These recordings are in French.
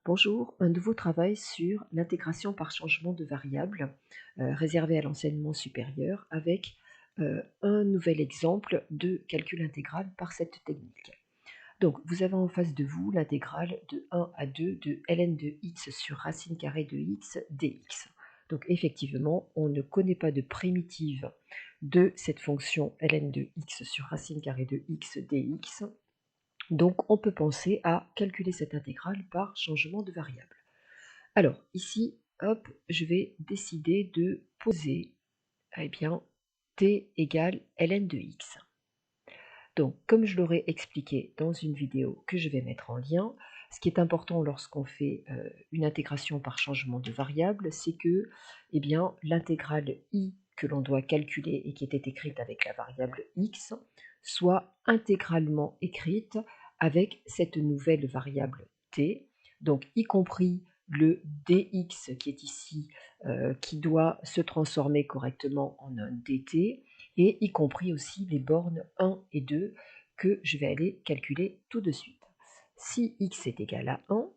Bonjour, un nouveau travail sur l'intégration par changement de variable réservé à l'enseignement supérieur avec un nouvel exemple de calcul intégral par cette technique. Donc, vous avez en face de vous l'intégrale de 1 à 2 de ln de x sur racine carrée de x dx. Donc, effectivement, on ne connaît pas de primitive de cette fonction ln de x sur racine carrée de x dx. Donc, on peut penser à calculer cette intégrale par changement de variable. Alors, ici, hop, je vais décider de poser, eh bien, t égale ln de x. Donc, comme je l'aurais expliqué dans une vidéo que je vais mettre en lien, ce qui est important lorsqu'on fait une intégration par changement de variable, c'est que eh bien, l'intégrale i que l'on doit calculer et qui était écrite avec la variable x soit intégralement écrite avec cette nouvelle variable t, donc y compris le dx qui est ici, qui doit se transformer correctement en un dt, et y compris aussi les bornes 1 et 2 que je vais aller calculer tout de suite. Si x est égal à 1,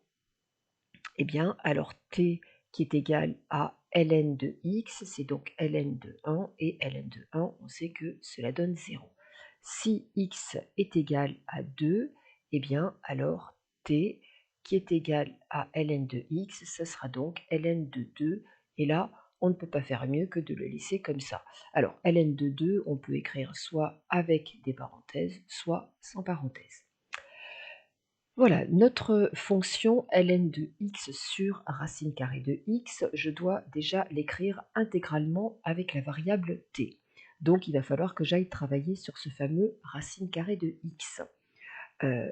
eh bien alors t qui est égal à ln de x, c'est donc ln de 1, et ln de 1, on sait que cela donne 0. Si x est égal à 2, eh bien alors t qui est égal à ln de x, ça sera donc ln de 2, et là, on ne peut pas faire mieux que de le laisser comme ça. Alors, ln de 2, on peut écrire soit avec des parenthèses, soit sans parenthèses. Voilà, notre fonction ln de x sur racine carrée de x, je dois déjà l'écrire intégralement avec la variable t. Donc, il va falloir que j'aille travailler sur ce fameux racine carrée de x.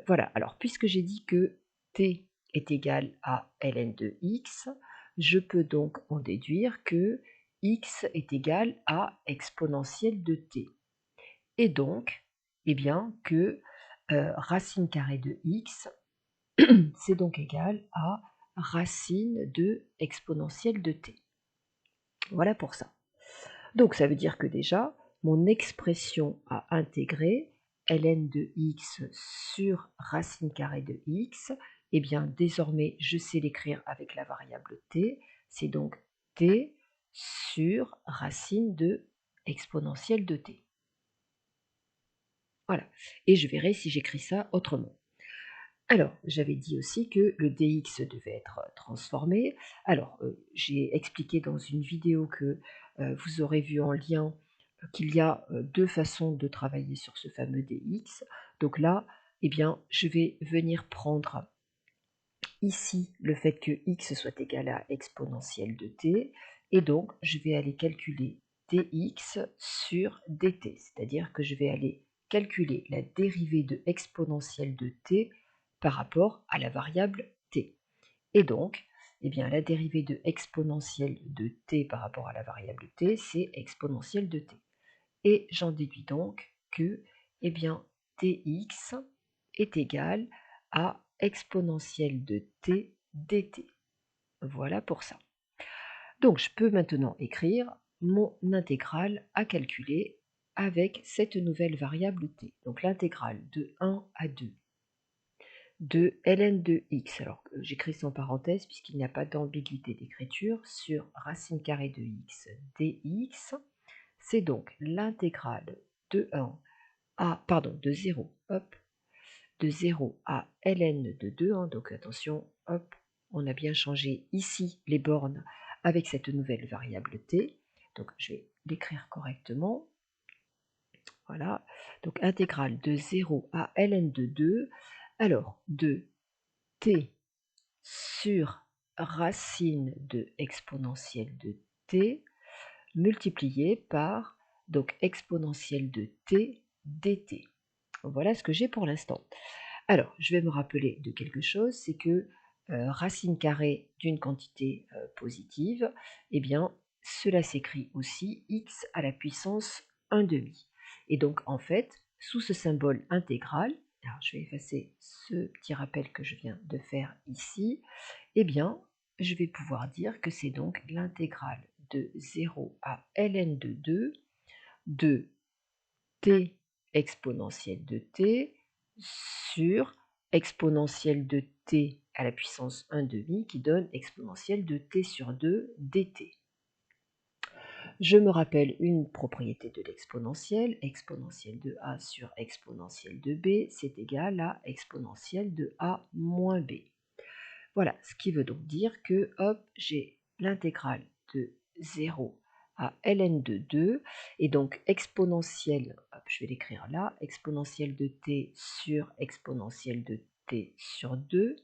Voilà, alors puisque j'ai dit que t est égal à ln de x, je peux donc en déduire que x est égal à exponentielle de t. Et donc, eh bien, que racine carrée de x, c'est donc égal à racine de exponentielle de t. Voilà pour ça. Donc ça veut dire que déjà, mon expression à intégrer, ln de x sur racine carrée de x, eh bien désormais je sais l'écrire avec la variable t, c'est donc t sur racine de exponentielle de t. Voilà, et je verrai si j'écris ça autrement. Alors, j'avais dit aussi que le dx devait être transformé. Alors, j'ai expliqué dans une vidéo que vous aurez vu en lien qu'il y a deux façons de travailler sur ce fameux dx. Donc là, eh bien, je vais venir prendre ici le fait que x soit égal à exponentielle de t, et donc je vais aller calculer dx sur dt, c'est-à-dire que je vais aller calculer la dérivée de exponentielle de t par rapport à la variable t. Et donc, eh bien, la dérivée de exponentielle de t par rapport à la variable t, c'est exponentielle de t. Et j'en déduis donc que eh bien, dx est égal à exponentielle de t dt. Voilà pour ça. Donc je peux maintenant écrire mon intégrale à calculer avec cette nouvelle variable t. Donc l'intégrale de 1 à 2 de ln de x, alors j'écris sans parenthèse puisqu'il n'y a pas d'ambiguïté d'écriture, sur racine carrée de x dx, c'est donc l'intégrale de 1 à, pardon, de 0, hop, de 0 à ln de 2, hein, donc attention, hop, on a bien changé ici les bornes avec cette nouvelle variable t, donc je vais l'écrire correctement, voilà, donc intégrale de 0 à ln de 2, alors de t sur racine de exponentielle de t multiplié par donc exponentielle de t dt. Voilà ce que j'ai pour l'instant. Alors, je vais me rappeler de quelque chose, c'est que racine carrée d'une quantité positive, eh bien, cela s'écrit aussi x à la puissance 1/2. Et donc, en fait, sous ce symbole intégral, alors je vais effacer ce petit rappel que je viens de faire ici, eh bien, je vais pouvoir dire que c'est donc l'intégrale de 0 à ln de 2 de t exponentielle de t sur exponentielle de t à la puissance 1/2 qui donne exponentielle de t sur 2 dt. Je me rappelle une propriété de l'exponentielle, exponentielle de a sur exponentielle de b, c'est égal à exponentielle de a moins b. Voilà, ce qui veut donc dire que, hop, j'ai l'intégrale de 0 à ln de 2, et donc exponentielle, hop, je vais l'écrire là, exponentielle de t sur exponentielle de t sur 2,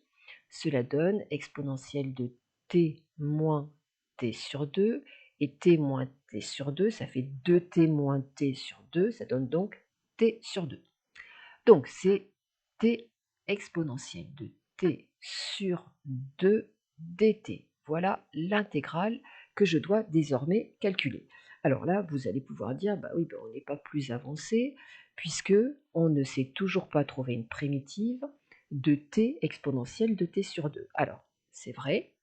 cela donne exponentielle de t moins t sur 2, et t moins t sur 2, ça fait 2t moins t sur 2, ça donne donc t sur 2. Donc c'est t exponentielle de t sur 2 dt. Voilà l'intégrale que je dois désormais calculer. Alors là, vous allez pouvoir dire, bah oui, bah on n'est pas plus avancé, puisque on ne sait toujours pas trouver une primitive de t exponentielle de t sur 2. Alors, c'est vrai.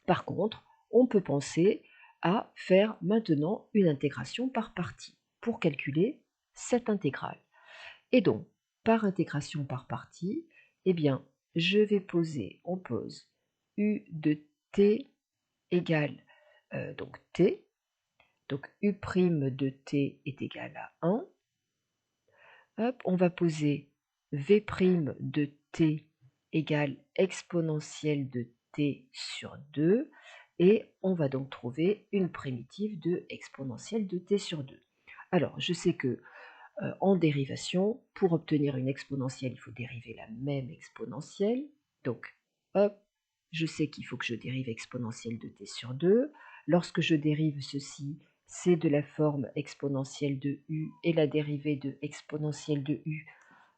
Par contre, on peut penser à faire maintenant une intégration par partie pour calculer cette intégrale. Et donc, par intégration par partie, eh bien, on pose u de t égale donc t, donc u' de t est égal à 1. Hop, on va poser v' de t égale exponentielle de t sur 2, et on va donc trouver une primitive de exponentielle de t sur 2. Alors, je sais que en dérivation, pour obtenir une exponentielle, il faut dériver la même exponentielle. Donc, hop, je sais qu'il faut que je dérive exponentielle de t sur 2. Lorsque je dérive ceci, c'est de la forme exponentielle de u, et la dérivée de exponentielle de u.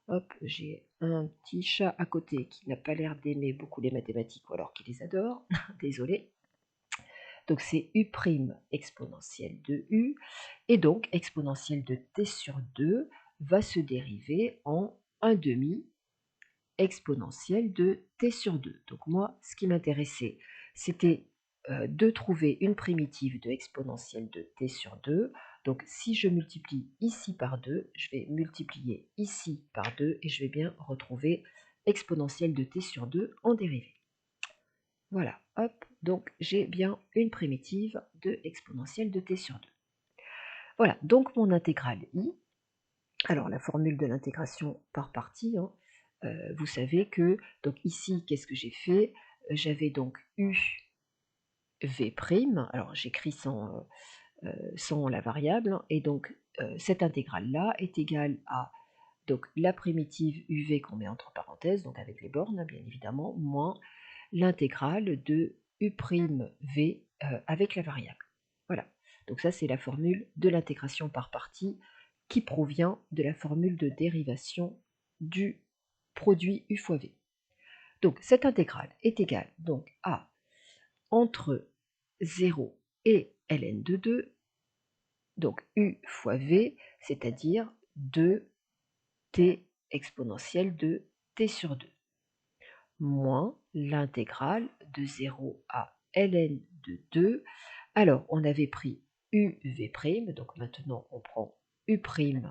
Hop, j'ai un petit chat à côté qui n'a pas l'air d'aimer beaucoup les mathématiques, ou alors qui les adore. Désolé. Donc c'est u' exponentielle de u, et donc exponentielle de t sur 2 va se dériver en 1/2 exponentielle de t sur 2. Donc moi, ce qui m'intéressait, c'était de trouver une primitive de exponentielle de t sur 2. Donc si je multiplie ici par 2, je vais multiplier ici par 2, et je vais bien retrouver exponentielle de t sur 2 en dérivée. Voilà, hop, donc j'ai bien une primitive de exponentielle de t sur 2. Voilà, donc mon intégrale i. Alors la formule de l'intégration par partie, hein, vous savez que, donc ici, qu'est-ce que j'ai fait? J'avais donc u v', alors j'écris sans la variable, hein, et donc cette intégrale-là est égale à donc la primitive uv qu'on met entre parenthèses, donc avec les bornes, hein, bien évidemment, moins l'intégrale de u'v avec la variable. Voilà, donc ça c'est la formule de l'intégration par partie qui provient de la formule de dérivation du produit u fois v. Donc cette intégrale est égale donc à entre 0 et ln de 2, donc u fois v, c'est-à-dire 2t exponentielle de t sur 2, moins l'intégrale de 0 à ln de 2. Alors, on avait pris uv', donc maintenant on prend u'v,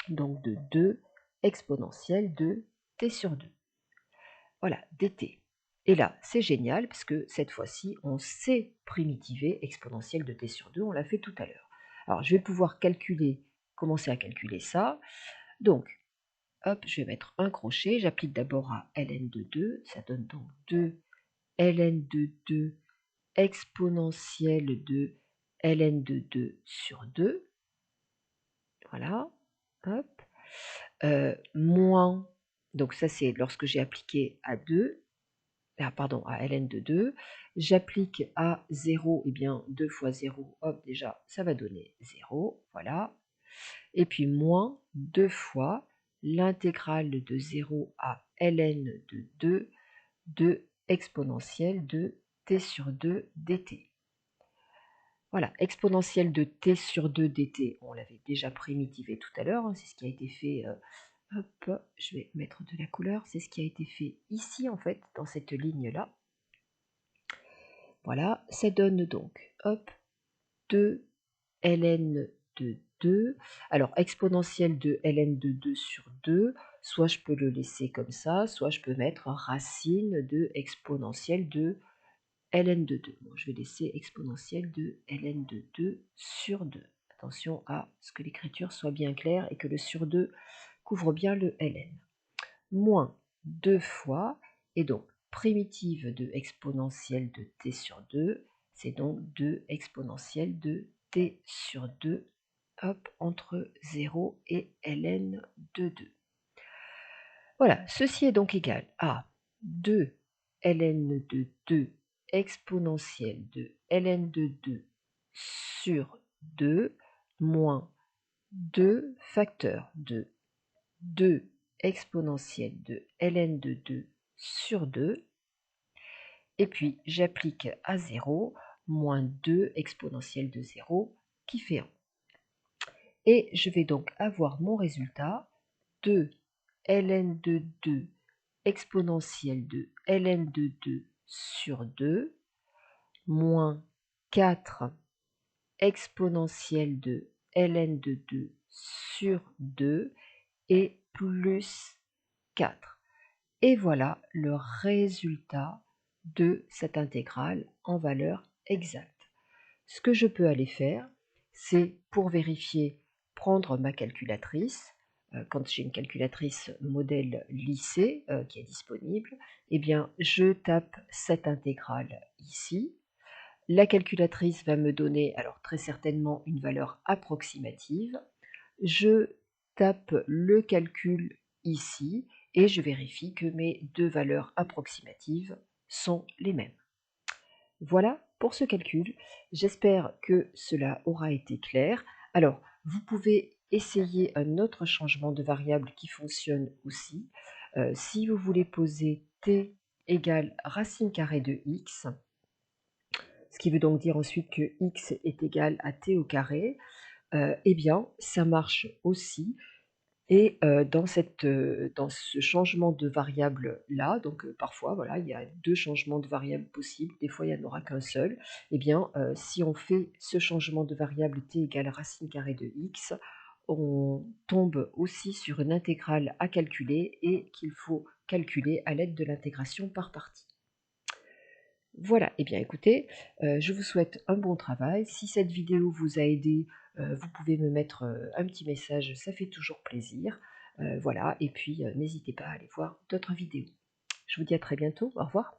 donc de 2 exponentielle de t sur 2. Voilà, dt. Et là, c'est génial, parce que cette fois-ci, on sait primitiver exponentielle de t sur 2, on l'a fait tout à l'heure. Alors, je vais pouvoir commencer à calculer ça. Donc, hop, je vais mettre un crochet, j'applique d'abord à ln de 2, ça donne donc 2 ln de 2 exponentielle de ln de 2 sur 2. Voilà, hop. Moins, donc ça c'est lorsque j'ai appliqué à 2, à ln de 2, j'applique à 0, et bien 2 fois 0, hop, déjà ça va donner 0, voilà. Et puis moins 2 fois l'intégrale de 0 à ln de 2 de exponentielle de t sur 2 dt. Voilà, exponentielle de t sur 2 dt, on l'avait déjà primitivé tout à l'heure, hein, c'est ce qui a été fait, hop, je vais mettre de la couleur, c'est ce qui a été fait ici en fait, dans cette ligne-là. Voilà, ça donne donc, hop, 2 ln de 2, alors exponentielle de ln de 2 sur 2, soit je peux le laisser comme ça, soit je peux mettre racine de exponentielle de ln de 2. Bon, je vais laisser exponentielle de ln de 2 sur 2. Attention à ce que l'écriture soit bien claire et que le sur 2 couvre bien le ln. Moins 2 fois, et donc primitive de exponentielle de t sur 2, c'est donc 2 exponentielle de t sur 2, hop, entre 0 et ln de 2. Voilà, ceci est donc égal à 2 ln de 2 exponentielle de ln de 2 sur 2 moins 2 facteurs de 2 exponentielle de ln de 2 sur 2, et puis j'applique à 0 moins 2 exponentielle de 0 qui fait 1. Et je vais donc avoir mon résultat 2 ln de 2 exponentielle de ln de 2 sur 2 moins 4 exponentielle de ln de 2 sur 2 et plus 4. Et voilà le résultat de cette intégrale en valeur exacte. Ce que je peux aller faire, c'est pour vérifier, prendre ma calculatrice. Quand j'ai une calculatrice modèle lycée qui est disponible, eh bien, je tape cette intégrale ici. La calculatrice va me donner, alors très certainement, une valeur approximative. Je tape le calcul ici et je vérifie que mes deux valeurs approximatives sont les mêmes. Voilà pour ce calcul. J'espère que cela aura été clair. Alors, vous pouvez essayer un autre changement de variable qui fonctionne aussi. Si vous voulez poser t égale racine carrée de x, ce qui veut donc dire ensuite que x est égal à t au carré, eh bien, ça marche aussi. Et dans ce changement de variable-là, donc parfois, voilà, il y a 2 changements de variable possibles, des fois il n'y en aura qu'un seul. Eh bien, si on fait ce changement de variable t égale racine carrée de x, on tombe aussi sur une intégrale à calculer et qu'il faut calculer à l'aide de l'intégration par partie. Voilà, eh bien écoutez, je vous souhaite un bon travail. Si cette vidéo vous a aidé, vous pouvez me mettre un petit message, ça fait toujours plaisir. Voilà, et puis n'hésitez pas à aller voir d'autres vidéos. Je vous dis à très bientôt, au revoir.